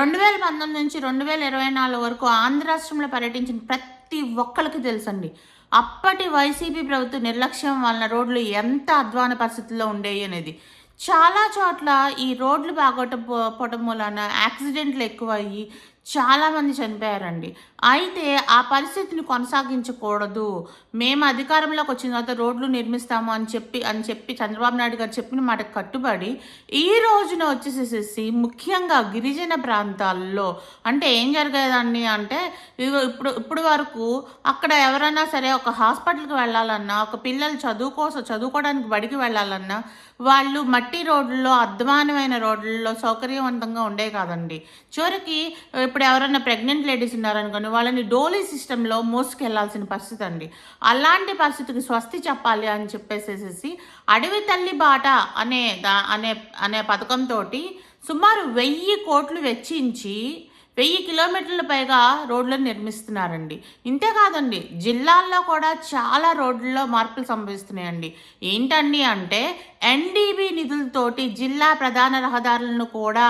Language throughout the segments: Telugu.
2019 నుంచి 2024 వరకు ఆంధ్ర రాష్ట్రంలో పర్యటించిన ప్రతి ఒక్కళ్ళకి తెలుసండి. అప్పటి వైసీపీ ప్రభుత్వ నిర్లక్ష్యం వలన రోడ్లు ఎంత అధ్వాన పరిస్థితుల్లో ఉండేవి అనేది. చాలా చోట్ల ఈ రోడ్లు బాగోకపోవటం మూలాన యాక్సిడెంట్లు ఎక్కువయ్యి చాలామంది చనిపోయారండి. అయితే ఆ పరిస్థితిని కొనసాగించకూడదు. మేము అధికారంలోకి వచ్చిన తర్వాత రోడ్లు నిర్మిస్తాము అని చెప్పి చంద్రబాబు నాయుడు గారు చెప్పిన మాటకు కట్టుబడి ఈ రోజున వచ్చేసేసి ముఖ్యంగా గిరిజన ప్రాంతాల్లో అంటే ఏం జరిగేదాన్ని అంటే ఇప్పుడు వరకు అక్కడ ఎవరైనా సరే ఒక హాస్పిటల్కి వెళ్ళాలన్నా, ఒక పిల్లలు చదువుకోవడానికి బడికి వెళ్ళాలన్నా వాళ్ళు మట్టి రోడ్లలో, అధ్వానమైన రోడ్లలో సౌకర్యవంతంగా ఉండేవి కాదండి. చివరికి ఇప్పుడు ఎవరైనా ప్రెగ్నెంట్ లేడీస్ ఉన్నారనుకోండి, వాళ్ళని డోలీ సిస్టంలో మోసుకెళ్లాల్సిన పరిస్థితి అండి. అలాంటి పరిస్థితికి స్వస్తి చెప్పాలి అని చెప్పేసేసి అడవి తల్లి బాట అనే పథకంతో సుమారు 1000 కోట్లు వెచ్చించి 1000 కిలోమీటర్ల పైగా రోడ్లను నిర్మిస్తున్నారండి. ఇంతే కాదండి, జిల్లాల్లో కూడా చాలా రోడ్లలో మార్పులు సంభవిస్తున్నాయండి. ఏంటండి అంటే ఎన్డీబీ నిధులతోటి జిల్లా ప్రధాన రహదారులను కూడా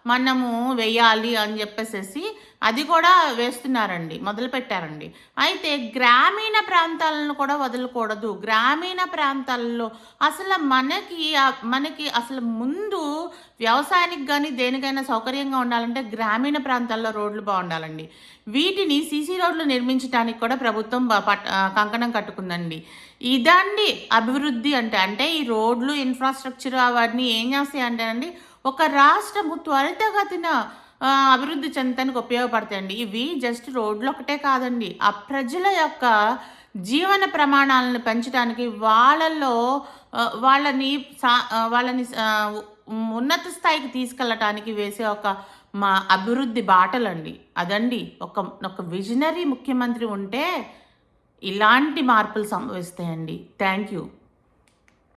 మనము వేయాలి అని చెప్పేసి అది కూడా వేస్తున్నారండి, మొదలుపెట్టారండి. అయితే గ్రామీణ ప్రాంతాలను కూడా వదలకూడదు. గ్రామీణ ప్రాంతాల్లో అసలు మనకి అసలు ముందు వ్యవసాయానికి కానీ దేనికైనా సౌకర్యంగా ఉండాలంటే గ్రామీణ ప్రాంతాల్లో రోడ్లు బాగుండాలండి. వీటిని సీసీ రోడ్లు నిర్మించడానికి కూడా ప్రభుత్వం కంకణం కట్టుకుందండి. ఇదండి అభివృద్ధి అంటే ఈ రోడ్లు ఇన్ఫ్రాస్ట్రక్చర్ అవన్నీ ఏం చేస్తాయి అంటే అండి ఒక రాష్ట్రము త్వరితగతిన అభివృద్ధి చెందడానికి ఉపయోగపడతాయండి. ఇవి జస్ట్ రోడ్లు ఒకటే కాదండి, ఆ ప్రజల యొక్క జీవన ప్రమాణాలను పెంచడానికి వాళ్ళని ఉన్నత స్థాయికి తీసుకెళ్ళటానికి వేసే మా అభివృద్ధి బాటలండి. అదండి ఒక విజనరీ ముఖ్యమంత్రి ఉంటే ఇలాంటి మార్పులు సంభవిస్తాయండి. Thank you.